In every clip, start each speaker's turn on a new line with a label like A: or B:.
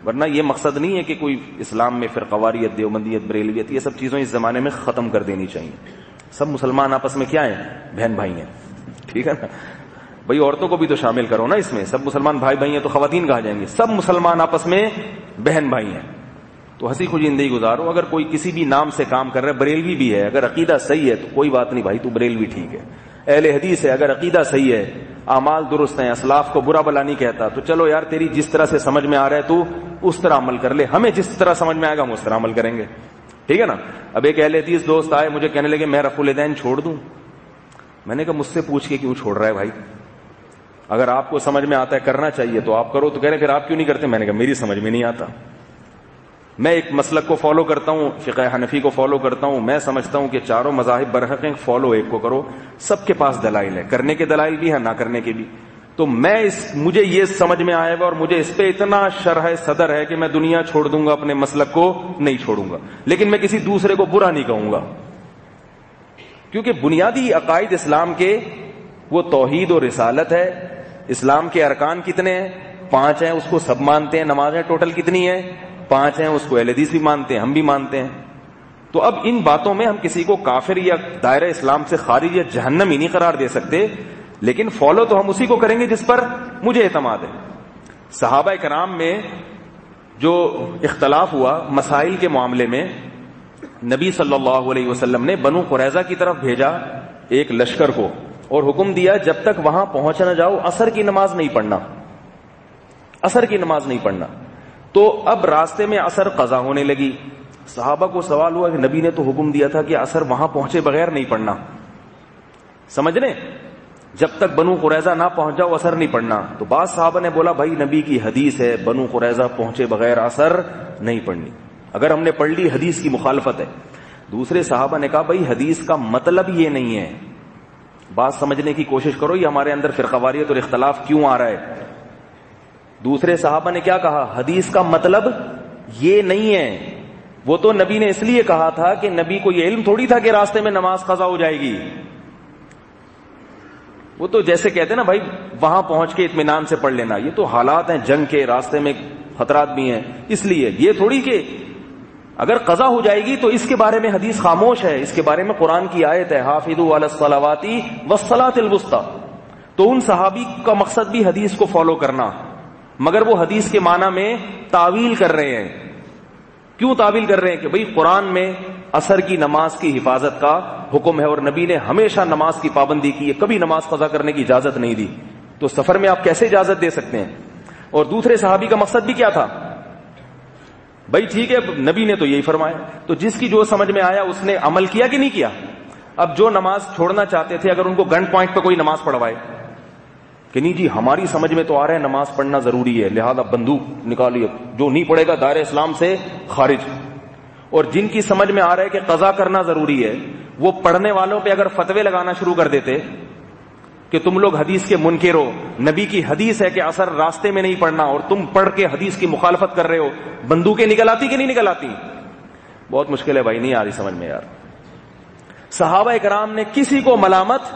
A: ورنہ یہ مقصد نہیں ہے کہ کوئی اسلام میں فرقواریت، دیوبندیت، بریلویت، یہ سب چیزیں اس زمانے میں ختم کر دینی چاہیے. سب مسلمان آپس میں کیا ہیں؟ بہن بھائی ہیں. ٹھیک ہے نا بھائی، عورتوں کو بھی تو شامل کرو نا اس میں. سب مسلمان بھائی بھائی ہیں تو خواتین کہاں جائیں گے؟ سب مسلمان آپس میں بہن بھائی ہیں. تو ہنسی خوشی زندگی گزارو. اگر کوئی کسی بھی نام سے کام کر رہا ہے، بریلوی بھی ہے، اگر عقیدہ صحیح ہے تو کوئی بات نہیں بھائی، تو بریلوی ٹھیک ہے. اہل حدیث ہے، اگر عقیدہ صحیح ہے، اعمال درست ہیں، اسلاف کو برا بلا نہیں کہتا، تو چلو یار تیری جس طرح سے سمجھ میں آ رہا ہے تو اس طرح عمل کر لے. ہمیں جس طرح سمجھ میں آئے گا ہم اس طرح عمل کریں گے. ٹھیک ہے نا. اب ایک اہل حدیث دوست آئے، مجھے کہنے لگے میں رفع الیدین چھوڑ دوں. میں نے کہا مجھ سے پوچھ کے کیوں چھوڑ رہا ہے بھائی؟ اگر آپ کو سمجھ میں آتا ہے کرنا چاہیے تو آپ کرو. تو کہہ رہے پھر آپ کیوں نہیں کرتے؟ میں نے کہا میری سمجھ میں نہیں آتا. میں ایک مسلک کو فالو کرتا ہوں، فقہ حنفی کو فالو کرتا ہوں. میں سمجھتا ہوں کہ چاروں مذاہب برحق ہیں، فالو ایک کو کرو. سب کے پاس دلائل ہے، کرنے کے دلائل بھی ہیں، نہ کرنے کے بھی. تو مجھے یہ سمجھ میں آیا ہوا اور مجھے اس پہ اتنا شرح صدر ہے کہ میں دنیا چھوڑ دوں گا، اپنے مسلک کو نہیں چھوڑوں گا. لیکن میں کسی دوسرے کو برا نہیں کہوں گا، کیونکہ بنیادی عقائد اسلام کے وہ توحید اور رسالت ہے. اسلام کے ارکان کتنے ہیں؟ 5 ہیں، اس کو سب مانتے ہیں. نمازیں ٹوٹل کتنی ہیں؟ 5 ہیں، اس کو اہل حدیث بھی مانتے ہیں، ہم بھی مانتے ہیں. تو اب ان باتوں میں ہم کسی کو کافر یا دائرہ اسلام سے خارج یا جہنم ہی نہیں قرار دے سکتے، لیکن فالو تو ہم اسی کو کریں گے جس پر مجھے اعتماد ہے. صحابہ کرام میں جو اختلاف ہوا مسائل کے معاملے میں، نبی صلی اللہ علیہ وسلم نے بنو قریظہ کی طرف بھیجا ایک لشکر کو اور حکم دیا جب تک وہاں پہنچ نہ جاؤ عصر کی نماز نہیں پڑھنا، عصر کی نماز نہیں پڑھنا. تو اب راستے میں عصر قضا ہونے لگی. صحابہ کو سوال ہوا کہ نبی نے تو حکم دیا تھا کہ عصر وہاں پہنچے بغیر نہیں پڑھنا. سمجھ رہے؟ جب تک بنو قریظہ نہ پہنچ جاؤ عصر نہیں پڑھنا. تو بعض صحابہ نے بولا بھائی نبی کی حدیث ہے بنو قریظہ پہنچے بغیر عصر نہیں پڑھنی، اگر ہم نے پڑھ لی حدیث کی مخالفت ہے. دوسرے صحابہ نے کہا بھائی حدیث کا مطلب یہ نہیں ہے. بات سمجھنے کی کوشش کرو، یہ ہمارے اندر فرقواریت اور اختلاف کیوں آ رہا ہے. دوسرے صحابہ نے کیا کہا؟ حدیث کا مطلب یہ نہیں ہے. وہ تو نبی نے اس لیے کہا تھا کہ نبی کو یہ علم تھوڑی تھا کہ راستے میں نماز قضا ہو جائے گی. وہ تو جیسے کہتے ہیں نا بھائی وہاں پہنچ کے اطمینان سے پڑھ لینا. یہ تو حالات ہیں جنگ کے، راستے میں خطرات بھی ہیں، اس لیے یہ تھوڑی کہ اگر قضا ہو جائے گی تو اس کے بارے میں حدیث خاموش ہے. اس کے بارے میں قرآن کی آیت ہے حافظوا علی الصلوات والصلاۃ الوسطی. تو ان صحابی کا مقصد بھی حدیث کو فالو کرنا، مگر وہ حدیث کے معنی میں تعویل کر رہے ہیں. کیوں تعویل کر رہے ہیں؟ کہ بھئی قرآن میں عصر کی نماز کی حفاظت کا حکم ہے اور نبی نے ہمیشہ نماز کی پابندی کی ہے، کبھی نماز قضا کرنے کی اجازت نہیں دی. تو سفر میں آپ کیسے اجازت دے سکتے ہیں؟ اور دوسرے صحابی کا مقصد بھی کیا تھا؟ بھائی ٹھیک ہے نبی نے تو یہی فرمایا، تو جس کی جو سمجھ میں آیا اس نے عمل کیا کہ نہیں کیا. اب جو نماز چھوڑنا چاہتے تھے اگر ان کو گن پوائنٹ پہ کوئی نماز پڑھوائے کہ نہیں جی ہماری سمجھ میں تو آ رہا ہے نماز پڑھنا ضروری ہے، لہذا بندوق نکالیے، جو نہیں پڑھے گا دائرہ اسلام سے خارج. اور جن کی سمجھ میں آ رہا ہے کہ قضا کرنا ضروری ہے، وہ پڑھنے والوں پہ اگر فتوے لگانا شروع کر دیتے کہ تم لوگ حدیث کے منکر ہو، نبی کی حدیث ہے کہ عصر راستے میں نہیں پڑھنا اور تم پڑھ کے حدیث کی مخالفت کر رہے ہو، بندوقیں نکل آتی کہ نہیں نکل آتی؟ بہت مشکل ہے بھائی، نہیں آ رہی سمجھ میں یار. صحابہ کرام نے کسی کو ملامت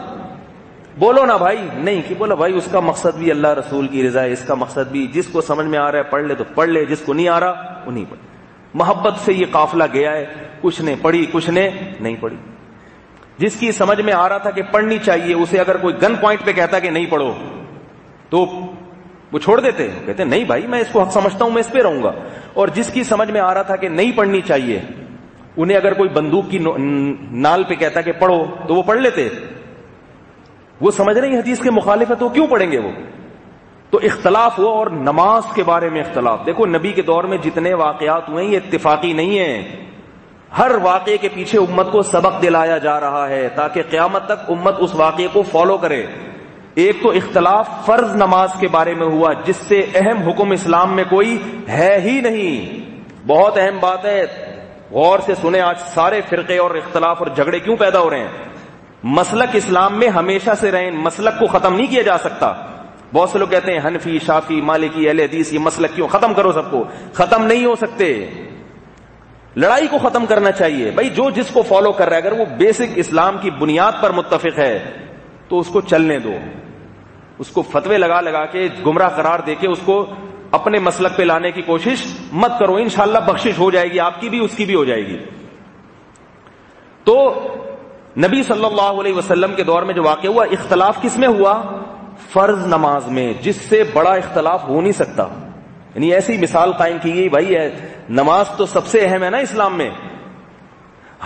A: بولو نا بھائی نہیں کہ بولا بھائی اس کا مقصد بھی اللہ رسول کی رضا ہے، اس کا مقصد بھی جس کو سمجھ میں آ رہا ہے پڑھ لے تو پڑھ لے، جس کو نہیں آ رہا وہ نہیں پڑھ. محبت سے یہ قافلہ گیا ہے، کچھ نے پڑھی کچھ نے نہیں پڑھی. جس کی سمجھ میں آ رہا تھا کہ پڑھنی چاہیے، اسے اگر کوئی گن پوائنٹ پہ کہتا کہ نہیں پڑھو تو وہ چھوڑ دیتے، کہتے نہیں بھائی میں اس کو حق سمجھتا ہوں میں اس پہ رہوں گا. اور جس کی سمجھ میں آ رہا تھا کہ نہیں پڑھنی چاہیے، انہیں اگر کوئی بندوق کی نال پہ کہتا کہ پڑھو تو وہ پڑھ لیتے. وہ سمجھ رہے ہیں حدیث کے مخالفت ہو، کیوں پڑھیں گے وہ؟ تو اختلاف ہوا. اور نماز کے بارے میں اختلاف، دیکھو نبی کے دور میں جتنے واقعات ہوئے ہیں یہ اتفاقی نہیں ہیں. ہر واقعے کے پیچھے امت کو سبق دلایا جا رہا ہے تاکہ قیامت تک امت اس واقعے کو فالو کرے. ایک تو اختلاف فرض نماز کے بارے میں ہوا جس سے اہم حکم اسلام میں کوئی ہے ہی نہیں. بہت اہم بات ہے، غور سے سنیں. آج سارے فرقے اور اختلاف اور جھگڑے کیوں پیدا ہو رہے ہیں؟ مسلک اسلام میں ہمیشہ سے رہے، مسلک کو ختم نہیں کیا جا سکتا. بہت سے لوگ کہتے ہیں حنفی، شافی، مالکی، اہل حدیث یہ مسلک کیوں؟ ختم کرو سب کو. ختم نہیں ہو سکتے. لڑائی کو ختم کرنا چاہیے. بھائی جو جس کو فالو کر رہا ہے اگر وہ بیسک اسلام کی بنیاد پر متفق ہے تو اس کو چلنے دو. اس کو فتوے لگا لگا کے گمراہ قرار دے کے اس کو اپنے مسلک پہ لانے کی کوشش مت کرو، انشاءاللہ بخشش ہو جائے گی، آپ کی بھی اس کی بھی ہو جائے گی۔ تو نبی صلی اللہ علیہ وسلم کے دور میں جو واقع ہوا، اختلاف کس میں ہوا؟ فرض نماز میں، جس سے بڑا اختلاف ہو نہیں سکتا۔ یعنی ایسی مثال قائم کی گئی، بھائی نماز تو سب سے اہم ہے نا اسلام میں۔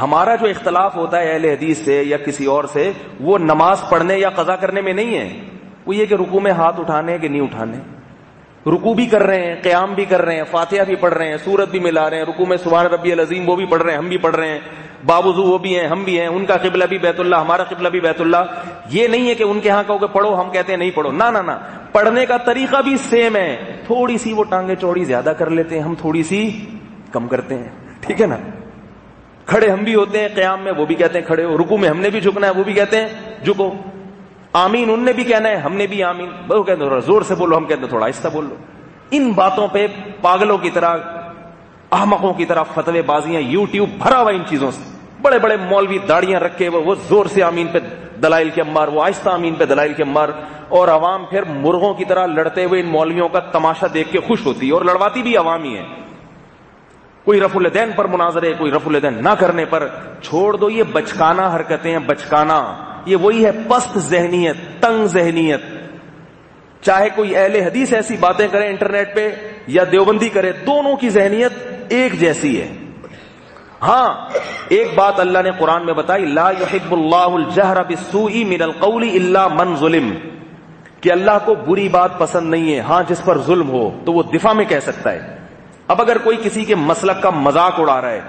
A: ہمارا جو اختلاف ہوتا ہے اہل حدیث سے یا کسی اور سے، وہ نماز پڑھنے یا قضا کرنے میں نہیں ہے، وہ یہ کہ رکوع میں ہاتھ اٹھانے کہ نہیں اٹھانے۔ رکوع بھی کر رہے ہیں، قیام بھی کر رہے ہیں، فاتحہ بھی پڑھ رہے ہیں، سورت بھی ملا رہے ہیں، رکوع میں سبحان ربی العظیم وہ بھی پڑھ رہے ہیں، ہم بھی پڑھ رہے ہیں، باوضو وہ بھی ہیں، ہم بھی ہیں، ان کا قبلہ بھی بیت اللہ، ہمارا قبلہ بھی بیت اللہ۔ یہ نہیں ہے کہ ان کے ہاں کہو کہ پڑھو، ہم کہتے ہیں نہیں پڑھو، نہ نہ نہ، پڑھنے کا طریقہ بھی سیم ہے، تھوڑی سی وہ ٹانگیں چوڑی زیادہ کر لیتے ہیں، ہم تھوڑی سی کم کرتے ہیں، ٹھیک ہے نا۔ کھڑے ہم بھی ہوتے ہیں قیام میں، وہ بھی کہتے ہیں کھڑے ہو، رکوع میں ہم نے بھی جھکنا ہے، وہ بھی کہتے ہیں جھکو، آمین ان نے بھی کہنا ہے، ہم نے بھی آمین، وہ کہتے ہیں تھوڑا زور سے بولو، ہم کہتے ہیں تھوڑا آہستہ بول لو۔ ان باتوں پہ پاگلوں کی طرح، احمقوں کی طرح فتوے بازیاں، یوٹیوب بھرا ہوا ان چیزوں سے، بڑے بڑے مولوی داڑیاں رکھے وہ زور سے آمین پہ دلائل کے امبار، وہ آہستہ آمین پہ دلائل کے امبار، اور عوام پھر مرغوں کی طرح لڑتے ہوئے ان مولویوں کا تماشا دیکھ کے خوش ہوتی ہے، اور لڑواتی بھی عوام ہی ہے۔ کوئی رفع الیدین پر مناظرے، کوئی رفع الیدین نہ کرنے پر۔ چھوڑ دو یہ بچکانہ حرکتیں ہیں، بچکانہ، یہ وہی ہے پست ذہنیت، تنگ ذہنیت۔ چاہے کوئی اہل حدیث ایسی باتیں کرے انٹرنیٹ پہ یا دیوبندی کرے، دونوں کی ذہنیت ایک جیسی ہے۔ ہاں ایک بات اللہ نے قرآن میں بتائی، لا يحب اللہ الجہر بالسوء من القول الا من ظلم، کہ اللہ کو بری بات پسند نہیں ہے، ہاں جس پر ظلم ہو تو وہ دفاع میں کہہ سکتا ہے۔ اب اگر کوئی کسی کے مسلک کا مذاق اڑا رہا ہے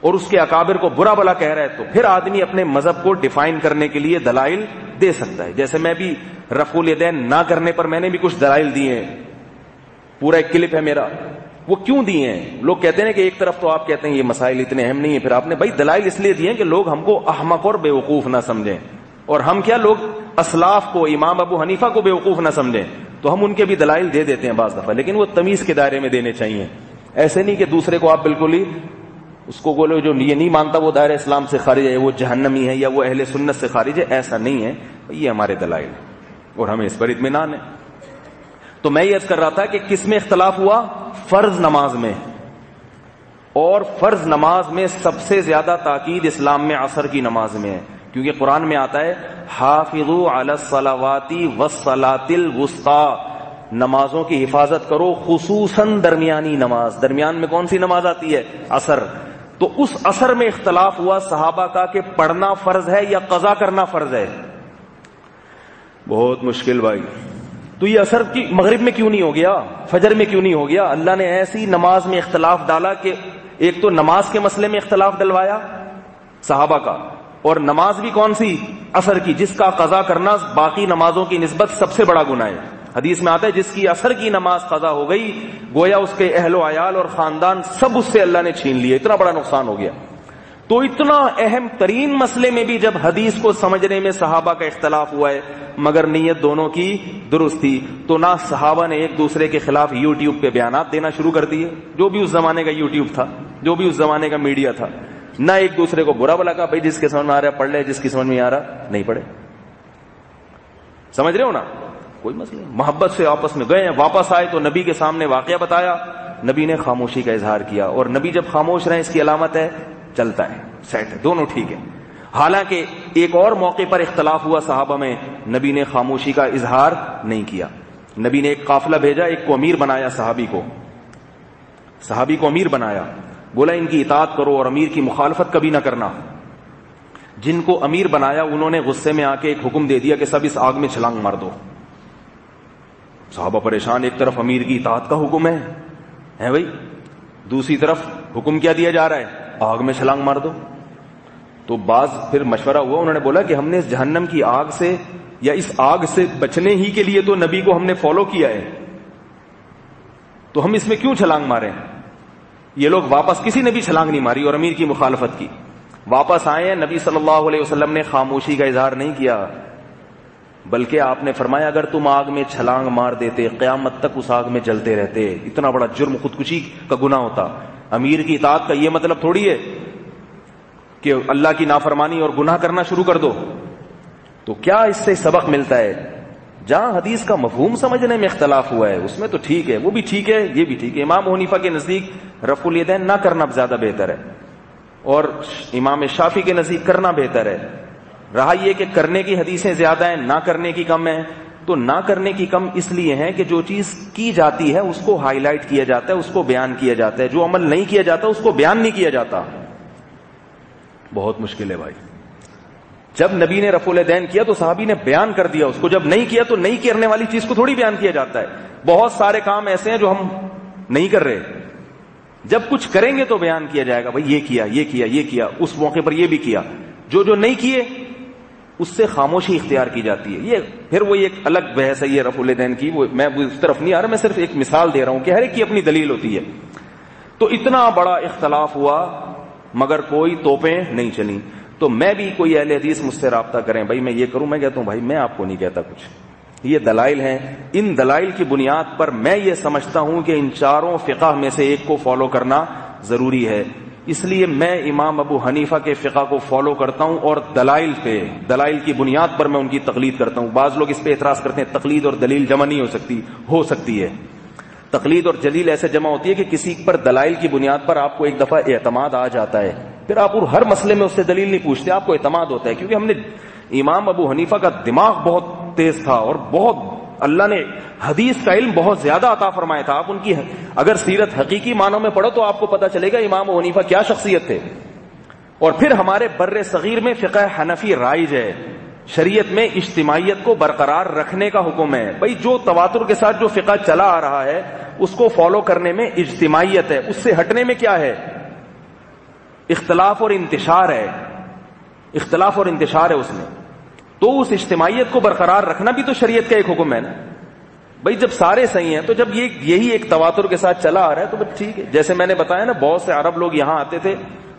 A: اور اس کے اکابر کو برا بلا کہہ رہا ہے، تو پھر آدمی اپنے مذہب کو ڈیفائن کرنے کے لیے دلائل دے سکتا ہے۔ جیسے میں بھی رفع الیدین نہ کرنے پر میں نے بھی کچھ دلائل دیے ہیں، پورا ایک کلپ ہے میرا، وہ کیوں دیے ہیں؟ لوگ کہتے ہیں کہ ایک طرف تو آپ کہتے ہیں یہ مسائل اتنے اہم نہیں ہیں، پھر آپ نے بھائی دلائل اس لیے دیے ہیں کہ لوگ ہم کو احمق اور بیوقوف نہ سمجھیں، اور ہم کیا لوگ اسلاف کو، امام ابو حنیفہ کو بیوقوف نہ سمجھیں، تو ہم ان کے بھی دلائل دے دیتے ہیں بعض دفعہ، لیکن وہ تمیز کے دائرے میں دینے چاہیے۔ ایسے نہیں کہ دوسرے کو آپ بالکل ہی اس کو بولو جو یہ نہیں مانتا وہ دائرہ اسلام سے خارج ہے، وہ جہنمی ہے یا وہ اہل سنت سے خارج ہے، ایسا نہیں ہے، یہ ہمارے دلائل اور ہمیں اس پر اطمینان ہے۔ تو میں یہ عرض کر رہا تھا کہ کس میں اختلاف ہوا؟ فرض نماز میں، اور فرض نماز میں سب سے زیادہ تاکید اسلام میں عصر کی نماز میں ہے، کیونکہ قرآن میں آتا ہے حافظوا علی الصلوات والصلاۃ الوسطی، نمازوں کی حفاظت کرو، خصوصاً درمیانی نماز۔ درمیان میں کون سی نماز آتی ہے؟ عصر۔ تو اس عصر میں اختلاف ہوا صحابہ کا کہ پڑھنا فرض ہے یا قضا کرنا فرض ہے۔ بہت مشکل بھائی، تو یہ عصر کی مغرب میں کیوں نہیں ہو گیا، فجر میں کیوں نہیں ہو گیا؟ اللہ نے ایسی نماز میں اختلاف ڈالا کہ ایک تو نماز کے مسئلے میں اختلاف ڈلوایا صحابہ کا، اور نماز بھی کون سی؟ عصر کی، جس کا قضا کرنا باقی نمازوں کی نسبت سب سے بڑا گناہ ہے۔ حدیث میں آتا ہے جس کی عصر کی نماز قضا ہو گئی، گویا اس کے اہل و عیال اور خاندان سب اس سے اللہ نے چھین لیے، اتنا بڑا نقصان ہو گیا۔ تو اتنا اہم ترین مسئلے میں بھی جب حدیث کو سمجھنے میں صحابہ کا اختلاف ہوا ہے، مگر نیت دونوں کی درست تھی، تو نہ صحابہ نے ایک دوسرے کے خلاف یوٹیوب پہ بیانات دینا شروع کر دیے، جو بھی اس زمانے کا یوٹیوب تھا، جو بھی اس زمانے کا میڈیا تھا، نہ ایک دوسرے کو برا بلا کہا بھائی جس کے سمجھ میں آ رہا ہے پڑھ لے، جس کی سمجھ میں آ رہا نہیں پڑھے۔ سمجھ رہے ہو نا؟ کوئی مسئلہ نہیں، محبت سے آپس میں گئے، واپس آئے تو نبی کے سامنے واقعہ بتایا، نبی نے خاموشی کا اظہار کیا، اور نبی جب خاموش رہے اس کی علامت ہے چلتا ہے، سیٹ ہے، دونوں ٹھیک ہے۔ حالانکہ ایک اور موقع پر اختلاف ہوا صحابہ میں، نبی نے خاموشی کا اظہار نہیں کیا، نبی نے ایک قافلہ بھیجا، ایک کو امیر بنایا، صحابی کو امیر بنایا، بولا ان کی اطاعت کرو اور امیر کی مخالفت کبھی نہ کرنا۔ جن کو امیر بنایا انہوں نے غصے میں آ کے ایک حکم دے دیا کہ سب اس آگ میں چھلانگ مار دو۔ صحابہ پریشان، ایک طرف امیر کی اطاعت کا حکم ہے بھائی، دوسری طرف حکم کیا دیا جا رہا ہے؟ آگ میں چھلانگ مار دو۔ تو بعض پھر مشورہ ہوا، انہوں نے بولا کہ ہم نے اس جہنم کی آگ سے یا اس آگ سے بچنے ہی کے لیے تو نبی کو ہم نے فالو کیا ہے، تو ہم اس میں کیوں چھلانگ ماریں؟ یہ لوگ واپس، کسی نے بھی چھلانگ نہیں ماری اور امیر کی مخالفت کی، واپس آئے ہیں، نبی صلی اللہ علیہ وسلم نے خاموشی کا اظہار نہیں کیا، بلکہ آپ نے فرمایا اگر تم آگ میں چھلانگ مار دیتے قیامت تک اس آگ میں جلتے رہتے، اتنا بڑا جرم، خودکشی کا گناہ ہوتا۔ امیر کی اطاعت کا یہ مطلب تھوڑی ہے کہ اللہ کی نافرمانی اور گناہ کرنا شروع کر دو۔ تو کیا اس سے سبق ملتا ہے؟ جہاں حدیث کا مفہوم سمجھنے میں اختلاف ہوا ہے اس میں تو ٹھیک ہے، وہ بھی ٹھیک ہے، یہ بھی ٹھیک ہے۔ امام حنیفہ کے نزدیک رفع الیدین نہ کرنا زیادہ بہتر ہے، اور امام شافعی کے نزدیک کرنا بہتر ہے۔ رہا یہ کہ کرنے کی حدیثیں زیادہ ہیں، نہ کرنے کی کم ہیں، تو نہ کرنے کی کم اس لیے ہے کہ جو چیز کی جاتی ہے اس کو ہائی لائٹ کیا جاتا ہے، اس کو بیان کیا جاتا ہے، جو عمل نہیں کیا جاتا اس کو بیان نہیں کیا جاتا۔ بہت مشکل ہے بھائی، جب نبی نے رفع الیدین کیا تو صحابی نے بیان کر دیا اس کو، جب نہیں کیا تو نہیں کرنے والی چیز کو تھوڑی بیان کیا جاتا ہے۔ بہت سارے کام ایسے ہیں جو ہم نہیں کر رہے، جب کچھ کریں گے تو بیان کیا جائے گا، بھائی یہ کیا، یہ کیا، یہ کیا، اس موقع پر یہ بھی کیا۔ جو نہیں کیے اس سے خاموشی اختیار کی جاتی ہے۔ یہ پھر وہ ایک الگ بحث ہے یہ رفع الیدین کی، وہ میں اس طرف نہیں آ رہا، میں صرف ایک مثال دے رہا ہوں کہ ہر ایک کی اپنی دلیل ہوتی ہے۔ تو اتنا بڑا اختلاف ہوا مگر کوئی توپیں نہیں چلیں۔ تو میں بھی کوئی اہل حدیث مجھ سے رابطہ کریں، بھائی میں یہ کروں، میں کہتا ہوں بھائی میں آپ کو نہیں کہتا کچھ، یہ دلائل ہیں، ان دلائل کی بنیاد پر میں یہ سمجھتا ہوں کہ ان چاروں فقہ میں سے ایک کو فالو کرنا ضروری ہے۔ اس لیے میں امام ابو حنیفہ کے فقہ کو فالو کرتا ہوں، اور دلائل کی بنیاد پر میں ان کی تقلید کرتا ہوں۔ بعض لوگ اس پہ اعتراض کرتے ہیں تقلید اور دلیل جمع نہیں ہو سکتی ہے۔ تقلید اور دلیل ایسے جمع ہوتی ہے کہ کسی پر دلائل کی بنیاد پر آپ کو ایک دفعہ اعتماد آ جاتا ہے، پھر آپ ہر مسئلے میں اس سے دلیل نہیں پوچھتے، آپ کو اعتماد ہوتا ہے، کیونکہ ہم نے امام ابو حنیفہ کا دماغ بہت تیز تھا، اور بہت اللہ نے حدیث کا علم بہت زیادہ عطا فرمایا تھا۔ آپ ان کی اگر سیرت حقیقی معنوں میں پڑھو تو آپ کو پتہ چلے گا امام ابو حنیفہ کیا شخصیت تھے۔ اور پھر ہمارے بر صغیر میں فقہ حنفی رائج ہے، شریعت میں اجتماعیت کو برقرار رکھنے کا حکم ہے۔ بھائی جو تواتر کے ساتھ جو فقہ چلا آ رہا ہے اس کو فالو کرنے میں اجتماعیت ہے، اس سے ہٹنے میں کیا ہے؟ اختلاف اور انتشار ہے، اختلاف اور انتشار ہے اس میں۔ تو اس اجتماعیت کو برقرار رکھنا بھی تو شریعت کا ایک حکم ہے نا۔ بھائی جب سارے صحیح ہیں تو جب یہی ایک تواتر کے ساتھ چلا آ رہا ہے تو بس ٹھیک ہے۔ جیسے میں نے بتایا نا، بہت سے عرب لوگ یہاں آتے تھے،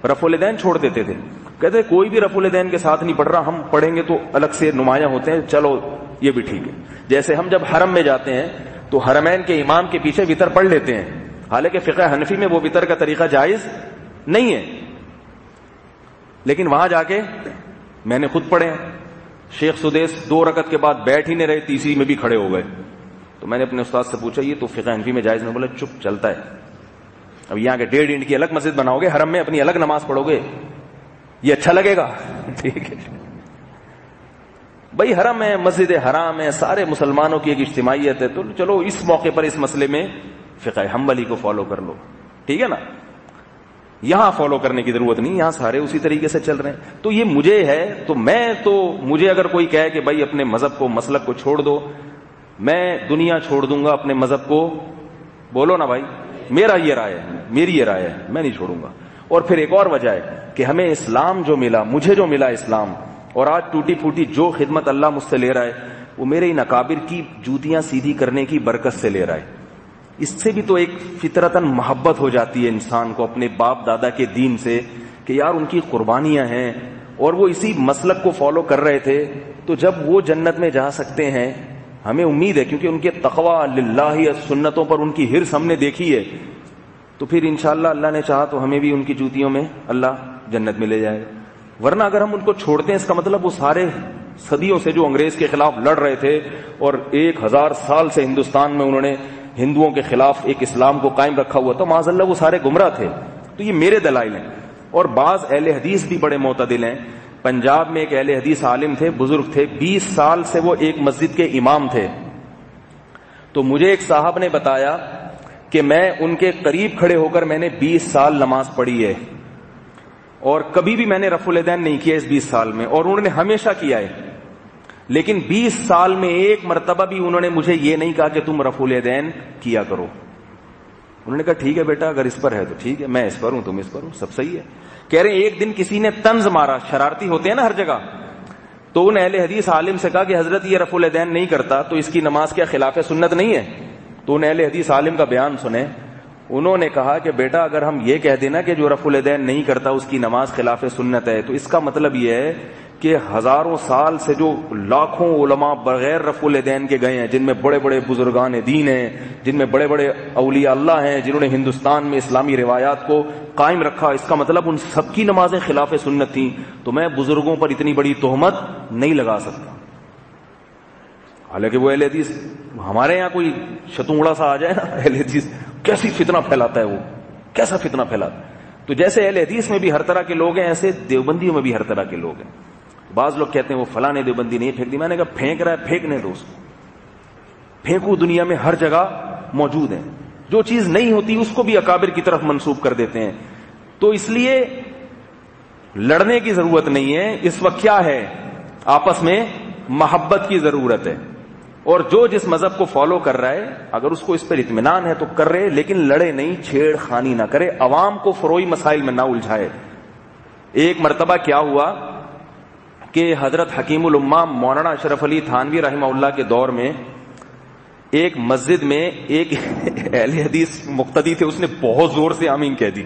A: رفع الیدین چھوڑ دیتے تھے، کہتے کوئی بھی رفع الیدین کے ساتھ نہیں پڑھ رہا، ہم پڑھیں گے تو الگ سے نمایاں ہوتے ہیں، چلو یہ بھی ٹھیک ہے۔ جیسے ہم جب حرم میں جاتے ہیں تو حرمین کے امام کے پیچھے وتر پڑھ لیتے ہیں، حالانکہ فقہ حنفی میں وہ وتر کا طریقہ جائز نہیں ہے، لیکن وہاں جا کے میں نے خود پڑھے ہیں، شیخ سدیس 2 رکعت کے بعد بیٹھ ہی نہیں رہے، تیسری میں بھی کھڑے ہو گئے۔ تو میں نے اپنے استاد سے پوچھا یہ تو فقہ حنفی میں جائز؟ میں بولا چپ، چلتا ہے۔ اب یہاں کے 1.5 اینٹ کی الگ مسجد بناؤ گے، حرم میں اپنی الگ نماز پڑھو گے، یہ اچھا لگے گا؟ ٹھیک ہے بھائی، حرم ہے، مسجد حرام ہے، سارے مسلمانوں کی ایک اجتماعیت ہے، تو چلو اس موقع پر اس مسئلے میں فقہ حنبلی کو فالو کر لو، ٹھیک ہے نا۔ یہاں فالو کرنے کی ضرورت نہیں، یہاں سارے اسی طریقے سے چل رہے ہیں۔ تو یہ مجھے ہے، تو مجھے اگر کوئی کہے کہ بھائی اپنے مذہب کو، مسلک کو چھوڑ دو، میں دنیا چھوڑ دوں گا اپنے مذہب کو، بولو نا بھائی، میرا یہ رائے ہے، میری یہ رائے ہے، میں نہیں چھوڑوں گا۔ اور پھر ایک اور وجہ ہے کہ ہمیں اسلام جو ملا، مجھے جو ملا اسلام، اور آج ٹوٹی پھوٹی جو خدمت اللہ مجھ سے لے رہا ہے وہ میرے ان اکابر کی جوتیاں سیدھی کرنے کی برکت سے لے رہا ہے۔ اس سے بھی تو ایک فطرتاً محبت ہو جاتی ہے انسان کو اپنے باپ دادا کے دین سے، کہ یار ان کی قربانیاں ہیں اور وہ اسی مسلک کو فالو کر رہے تھے، تو جب وہ جنت میں جا سکتے ہیں ہمیں امید ہے، کیونکہ ان کے تقوی للہ سنتوں پر ان کی حرص ہم نے دیکھی ہے، تو پھر انشاءاللہ اللہ نے چاہا تو ہمیں بھی ان کی جوتیوں میں اللہ جنت میں لے جائے گا۔ ورنہ اگر ہم ان کو چھوڑتے ہیں، اس کا مطلب وہ سارے صدیوں سے جو انگریز کے خلاف لڑ رہے تھے اور 1000 سال سے ہندوستان میں انہوں نے ہندوؤں کے خلاف ایک اسلام کو قائم رکھا ہوا، تو معاذ اللہ وہ سارے گمراہ تھے۔ تو یہ میرے دلائل ہیں۔ اور بعض اہل حدیث بھی بڑے معتدل ہیں۔ پنجاب میں ایک اہل حدیث عالم تھے، بزرگ تھے، 20 سال سے وہ ایک مسجد کے امام تھے۔ تو مجھے ایک صاحب نے بتایا کہ میں ان کے قریب کھڑے ہو کر میں نے 20 سال نماز پڑھی ہے، اور کبھی بھی میں نے رفع الیدین نہیں کیا اس 20 سال میں، اور انہوں نے ہمیشہ کیا ہے، لیکن 20 سال میں ایک مرتبہ بھی انہوں نے مجھے یہ نہیں کہا کہ تم رفع الیدین کیا کرو۔ انہوں نے کہا ٹھیک ہے بیٹا، اگر اس پر ہے تو ٹھیک ہے، میں اس پر ہوں، تم اس پر ہوں، سب صحیح ہے۔ کہہ رہے ہیں ایک دن کسی نے طنز مارا، شرارتی ہوتے ہیں نا ہر جگہ، تو ان اہل حدیث عالم سے کہا کہ حضرت یہ رفع الیدین نہیں کرتا تو اس کی نماز کیا خلاف سنت نہیں ہے؟ تو ان اہل حدیث عالم کا بیان سنیں، انہوں نے کہا کہ بیٹا اگر ہم یہ کہہ دینا کہ جو رفع الیدین نہیں کرتا اس کی نماز خلاف سنت ہے، تو اس کا مطلب یہ ہے کہ ہزاروں سال سے جو لاکھوں علماء بغیر رفع الیدین کے گئے ہیں، جن میں بڑے بڑے بزرگان دین ہیں، جن میں بڑے بڑے اولیاء اللہ ہیں، جنہوں نے ہندوستان میں اسلامی روایات کو قائم رکھا، اس کا مطلب ان سب کی نمازیں خلاف سنت تھیں، تو میں بزرگوں پر اتنی بڑی تہمت نہیں لگا سکتا۔ حالانکہ وہ اہل حدیث، ہمارے یہاں کوئی شتونگڑا سا آ جائے نا اہل حدیث، کیسی فتنہ پھیلاتا ہے وہ، کیسا فتنہ پھیلاتا ہے. تو جیسے اہل حدیث میں بھی ہر طرح کے لوگ ہیں، ایسے دیوبندیوں میں بھی ہر طرح کے لوگ ہیں. بعض لوگ کہتے ہیں وہ فلاں دیوبندی نہیں پھینک دی. میں نے کہا پھینک رہا ہے پھینکنے دو اس کو، پھینکو، دنیا میں ہر جگہ موجود ہیں. جو چیز نہیں ہوتی اس کو بھی اکابر کی طرف منسوب کر دیتے ہیں. تو اس لیے لڑنے کی ضرورت نہیں ہے. اس وقت کیا ہے؟ آپس میں محبت کی ضرورت ہے. اور جو جس مذہب کو فالو کر رہا ہے اگر اس کو اس پر اطمینان ہے تو کر رہے، لیکن لڑے نہیں، چھیڑ خانی نہ کرے، عوام کو فروئی مسائل میں نہ الجھائے. ایک مرتبہ کیا ہوا کہ حضرت حکیم الامہ مولانا اشرف علی تھانوی رحمہ اللہ کے دور میں ایک مسجد میں ایک اہل حدیث مقتدی تھے، اس نے بہت زور سے آمین کہہ دی.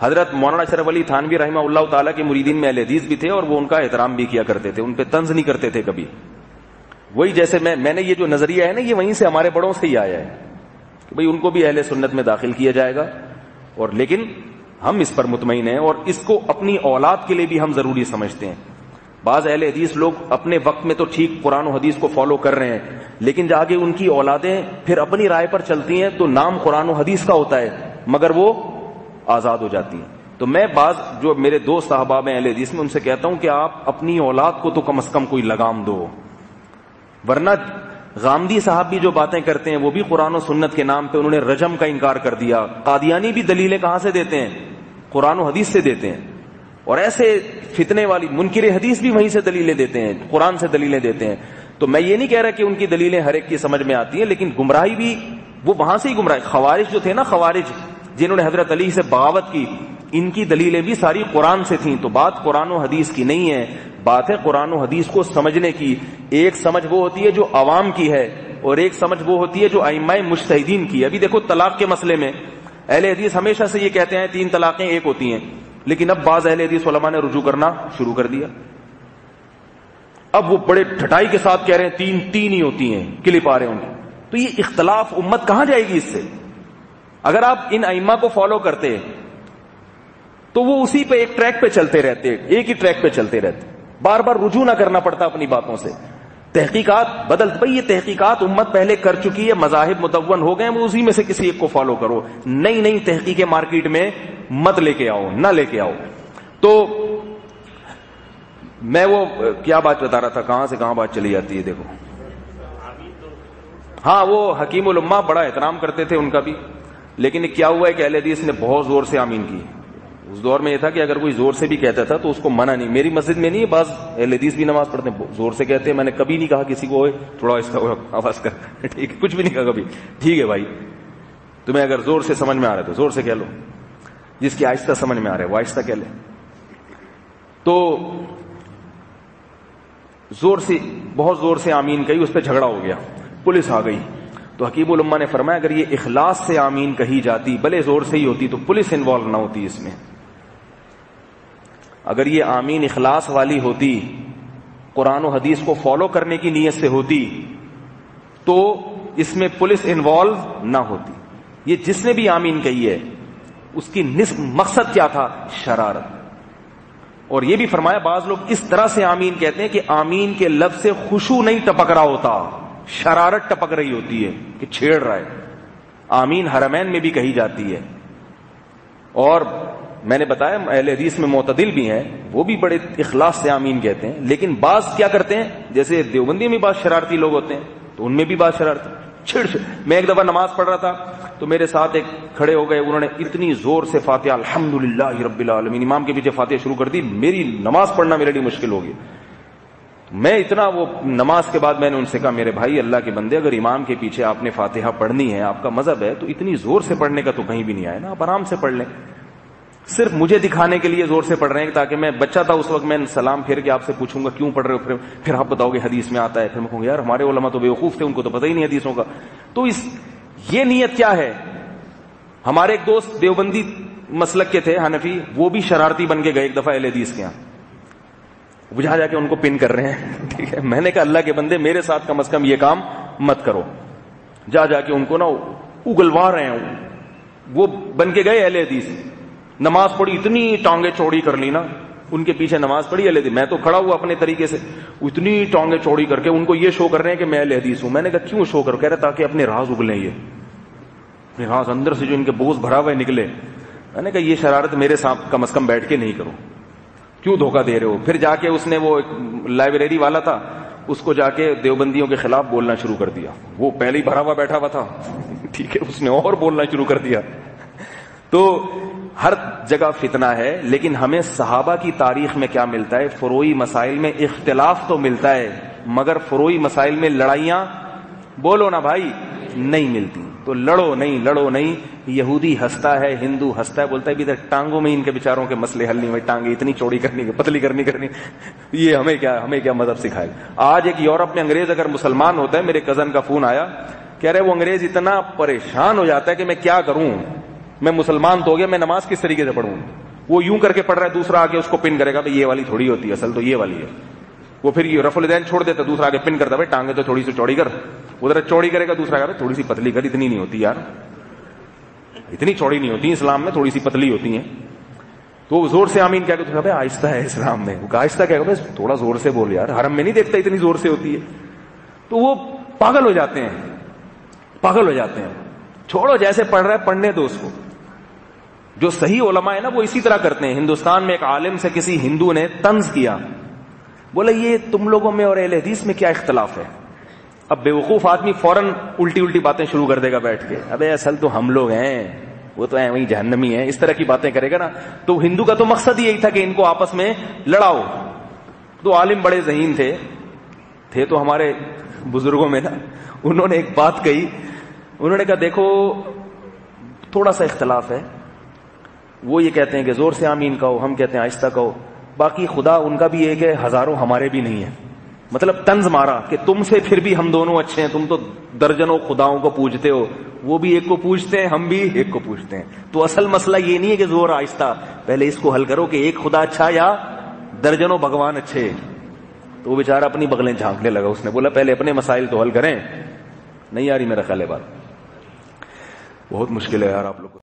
A: حضرت مولانا اشرف علی تھانوی رحمہ اللہ تعالیٰ کے مریدین میں اہل حدیث بھی تھے اور وہ ان کا احترام بھی کیا کرتے تھے، ان پہ طنز نہیں کرتے تھے کبھی. وہی جیسے میں نے یہ جو نظریہ ہے نا، یہ وہیں سے ہمارے بڑوں سے ہی آیا ہے کہ بھئی ان کو بھی اہل سنت میں داخل کیا جائے گا. اور لیکن ہم اس پر مطمئن ہیں اور اس کو اپنی اولاد کے لیے بھی ہم ضروری سمجھتے ہیں. بعض اہل حدیث لوگ اپنے وقت میں تو ٹھیک قرآن و حدیث کو فالو کر رہے ہیں، لیکن جا کے ان کی اولادیں پھر اپنی رائے پر چلتی ہیں تو نام قرآن و حدیث کا ہوتا ہے مگر وہ آزاد ہو جاتی ہیں. تو میں بعض جو میرے دوست احباب ہیں اہل حدیث میں ان سے کہتا ہوں کہ آپ اپنی اولاد کو تو کم از کم کوئی لگام دو، ورنہ غامدی صاحب بھی جو باتیں کرتے ہیں وہ بھی قرآن و سنت کے نام پہ انہوں نے رجم کا انکار کر دیا. قادیانی بھی دلیلیں کہاں سے دیتے ہیں؟ قرآن و حدیث سے دیتے ہیں. اور ایسے فتنے والی منکر حدیث بھی وہیں سے دلیلیں دیتے ہیں، قرآن سے دلیلیں دیتے ہیں. تو میں یہ نہیں کہہ رہا کہ ان کی دلیلیں ہر ایک کی سمجھ میں آتی ہیں، لیکن گمراہی بھی وہ وہاں سے ہی گمراہی. خوارج جو تھے نا، خوارج جنہوں نے حضرت علی سے بغاوت کی، ان کی دلیلیں بھی ساری قرآن سے تھیں. تو بات قرآن و حدیث کی نہیں ہے، بات ہے قرآن و حدیث کو سمجھنے کی. ایک سمجھ وہ ہوتی ہے جو عوام کی ہے اور ایک سمجھ وہ ہوتی ہے جو ائمہ مجتہدین کی ہے. ابھی دیکھو طلاق کے مسئلے میں اہل حدیث ہمیشہ سے یہ کہتے ہیں 3 طلاقیں ایک ہوتی ہیں، لیکن اب بعض اہل حدیث علماء نے رجوع کرنا شروع کر دیا. اب وہ بڑے ٹھٹائی کے ساتھ کہہ رہے ہیں 3 ہی ہوتی ہیں، کلپ آ رہے ہوں گے. تو یہ اختلاف امت کہاں جائے گی اس سے؟ اگر آپ ان ائمہ کو فالو کرتے تو وہ اسی پہ ایک ٹریک پہ چلتے رہتے، ایک ہی ٹریک پہ چلتے رہتے، بار بار رجوع نہ کرنا پڑتا اپنی باتوں سے. تحقیقات بدل، بھئی یہ تحقیقات امت پہلے کر چکی ہے، مذاہب مدون ہو گئے، وہ اسی میں سے کسی ایک کو فالو کرو. نئی تحقیقیں مارکیٹ میں مت لے کے آؤ، نہ لے کے آؤ. تو میں وہ کیا بات بتا رہا تھا، کہاں سے کہاں بات چلی جاتی ہے دیکھو. ہاں وہ حکیم الامہ بڑا احترام کرتے تھے ان کا بھی، لیکن کیا ہوا ہے کہ اہل حدیث نے بہت زور سے آمین کی. اس دور میں یہ تھا کہ اگر کوئی زور سے بھی کہتا تھا تو اس کو منع نہیں. میری مسجد میں نہیں، بعض اہل حدیث بھی نماز پڑھتے ہیں زور سے کہتے ہیں. میں نے کبھی نہیں کہا کسی کو تھوڑا اس کا آواز کر، ٹھیک ہے، کچھ بھی نہیں کہا کبھی. ٹھیک ہے بھائی، تمہیں اگر زور سے سمجھ میں آ رہا ہے تو زور سے کہہ لو، جس کی آہستہ سمجھ میں آ رہا ہے وہ آہستہ کہہ لے. تو زور سے، بہت زور سے آمین کہی، اس پہ جھگڑا ہو گیا، پولیس آ گئی. تو حکیم الامہ نے فرمایا اگر یہ اخلاص سے آمین کہی جاتی، بھلے زور سے ہی ہوتی، تو پولیس انوالو نہ ہوتی اس میں. اگر یہ آمین اخلاص والی ہوتی، قرآن و حدیث کو فالو کرنے کی نیت سے ہوتی، تو اس میں پولیس انوالو نہ ہوتی. یہ جس نے بھی آمین کہی ہے اس کی نصف مقصد کیا تھا؟ شرارت. اور یہ بھی فرمایا بعض لوگ اس طرح سے آمین کہتے ہیں کہ آمین کے لفظ سے خشوع نہیں ٹپک رہا ہوتا، شرارت ٹپک رہی ہوتی ہے کہ چھیڑ رہا ہے. آمین حرمین میں بھی کہی جاتی ہے. اور میں نے بتایا اہل حدیث میں معتدل بھی ہیں، وہ بھی بڑے اخلاص سے آمین کہتے ہیں. لیکن بعض کیا کرتے ہیں، جیسے دیوبندی میں بعض شرارتی لوگ ہوتے ہیں تو ان میں بھی بعض شرارتی چھڑ. میں ایک دفعہ نماز پڑھ رہا تھا تو میرے ساتھ ایک کھڑے ہو گئے، انہوں نے اتنی زور سے فاتحہ الحمدللہ رب العالمین امام کے پیچھے فاتحہ شروع کر دی. میری نماز پڑھنا میرے لیے مشکل ہو گئی. میں اتنا وہ نماز کے بعد میں نے ان سے کہا میرے بھائی اللہ کے بندے، اگر امام کے پیچھے آپ نے فاتحہ پڑھنی ہے، آپ کا مذہب ہے، تو اتنی زور سے پڑھنے کا تو کہیں بھی نہیں آیا نا، آپ آرام سے پڑھ لیں. صرف مجھے دکھانے کے لیے زور سے پڑھ رہے ہیں تاکہ میں بچہ تھا اس وقت، میں سلام پھیر کے آپ سے پوچھوں گا کیوں پڑھ رہے ہو، پھر آپ بتاؤ گے حدیث میں آتا ہے. پھر میں کہوں گا یار ہمارے علماء تو بیوقوف تھے، ان کو تو پتہ ہی نہیں حدیثوں کا. تو یہ نیت کیا ہے؟ ہمارے ایک دوست دیوبندی مسلک کے تھے، حنفی، وہ بھی شرارتی بن کے گئے ایک دفعہ اہل حدیث کے یہاں، بجھا جا کے ان کو پن کر رہے ہیں. ٹھیک ہے، میں نے کہا اللہ کے بندے میرے ساتھ کم از کم یہ کام مت کرو. جا کے ان کو نا اگلوا رہے ہیں. وہ بن کے گئے اہل حدیث، نماز پڑھی، اتنی ٹانگیں چوڑی کر لی نا، ان کے پیچھے نماز پڑھی اہل حدیث، میں تو کھڑا ہوا اپنے طریقے سے، اتنی ٹانگیں چوڑی کر کے ان کو یہ شو کر رہے ہیں کہ میں اہل حدیث ہوں. میں نے کہا کیوں شو کرو؟ کہہ رہے تاکہ اپنے راز اگلیں، یہ اپنے راز اندر سے جو ان کے بوجھ بھرا ہوا نکلے. میں نے کہا یہ شرارت میرے ساتھ کم از کم بیٹھ کے نہیں کرو، کیوں دھوکہ دے رہے ہو؟ پھر جا کے اس نے، وہ لائبریری والا تھا، اس کو جا کے دیوبندیوں کے خلاف بولنا شروع کر دیا. وہ پہلے ہی بھرا ہوا بیٹھا ہوا تھا، ٹھیک ہے، اس نے اور بولنا شروع کر دیا. تو ہر جگہ فتنہ ہے. لیکن ہمیں صحابہ کی تاریخ میں کیا ملتا ہے؟ فروعی مسائل میں اختلاف تو ملتا ہے، مگر فروعی مسائل میں لڑائیاں، بولو نا بھائی، نہیں ملتی. تو لڑو نہیں. یہودی ہنستا ہے، ہندو ہنستا ہے، بولتا ہے بھی ٹانگوں میں ان کے بیچاروں کے مسئلے حل نہیں ہوئے، ٹانگیں اتنی چوڑی کرنی، پتلی کرنی، یہ ہمیں کیا مذہب سکھائے. آج ایک یورپ میں انگریز اگر مسلمان ہوتا ہے، میرے کزن کا فون آیا، کہہ رہے وہ انگریز اتنا پریشان ہو جاتا ہے کہ میں کیا کروں، میں مسلمان تو ہو گیا، میں نماز کس طریقے سے پڑھوں؟ وہ یوں کر کے پڑھ رہا ہے، دوسرا آ کے اس کو پن کرے گا، بھائی یہ والی تھوڑی ہوتی ہے، اصل تو یہ والی ہے. وہ پھر یہ رفع الدین چھوڑ دیتا، دوسرا آگے پن کرتا، بھائی ٹانگیں تو تھوڑی سی چوڑی کر، ادھر چوڑی کرے گا، دوسرا آگے تھوڑی سی پتلی کر، اتنی نہیں ہوتی یار، اتنی چوڑی نہیں ہوتی اسلام میں، تھوڑی سی پتلی ہوتی ہیں. تو وہ زور سے آمین کہہ کے، بھائی آہستہ ہے اسلام میں. وہ آہستہ کہہ گا، تھوڑا زور سے بول یار، حرم میں نہیں دیکھتا اتنی زور سے ہوتی ہے. تو وہ پاگل ہو جاتے ہیں. چھوڑو، جیسے پڑھ رہا ہے پڑھنے دو اس کو. جو صحیح علماء ہے نا وہ اسی طرح کرتے ہیں. ہندوستان میں ایک عالم سے کسی ہندو نے طنز کیا، بولا یہ تم لوگوں میں اور اہل حدیث میں کیا اختلاف ہے؟ اب بیوقوف آدمی فوراً الٹی باتیں شروع کر دے گا بیٹھ کے، ابے اصل تو ہم لوگ ہیں، وہ تو ہیں وہی جہنمی ہیں، اس طرح کی باتیں کرے گا نا. تو ہندو کا تو مقصد یہی تھا کہ ان کو آپس میں لڑاؤ. تو عالم بڑے ذہین تھے تو ہمارے بزرگوں میں نا، انہوں نے ایک بات کہی. انہوں نے کہا دیکھو تھوڑا سا اختلاف ہے، وہ یہ کہتے ہیں کہ زور سے آمین کہو، ہم کہتے ہیں آہستہ کہو، باقی خدا ان کا بھی ایک ہے، ہزاروں ہمارے بھی نہیں ہیں. مطلب طنز مارا کہ تم سے پھر بھی ہم دونوں اچھے ہیں، تم تو درجنوں خداؤں کو پوجتے ہو، وہ بھی ایک کو پوجتے ہیں، ہم بھی ایک کو پوجتے ہیں. تو اصل مسئلہ یہ نہیں ہے کہ زور آہستہ، پہلے اس کو حل کرو کہ ایک خدا اچھا یا درجنوں بھگوان اچھے. تو وہ بیچارہ اپنی بغلیں جھانکنے لگا. اس نے بولا پہلے اپنے مسائل تو حل کریں. نہیں آ رہی میرا خیال ہے بات، بہت مشکل ہے یار آپ لوگ کو.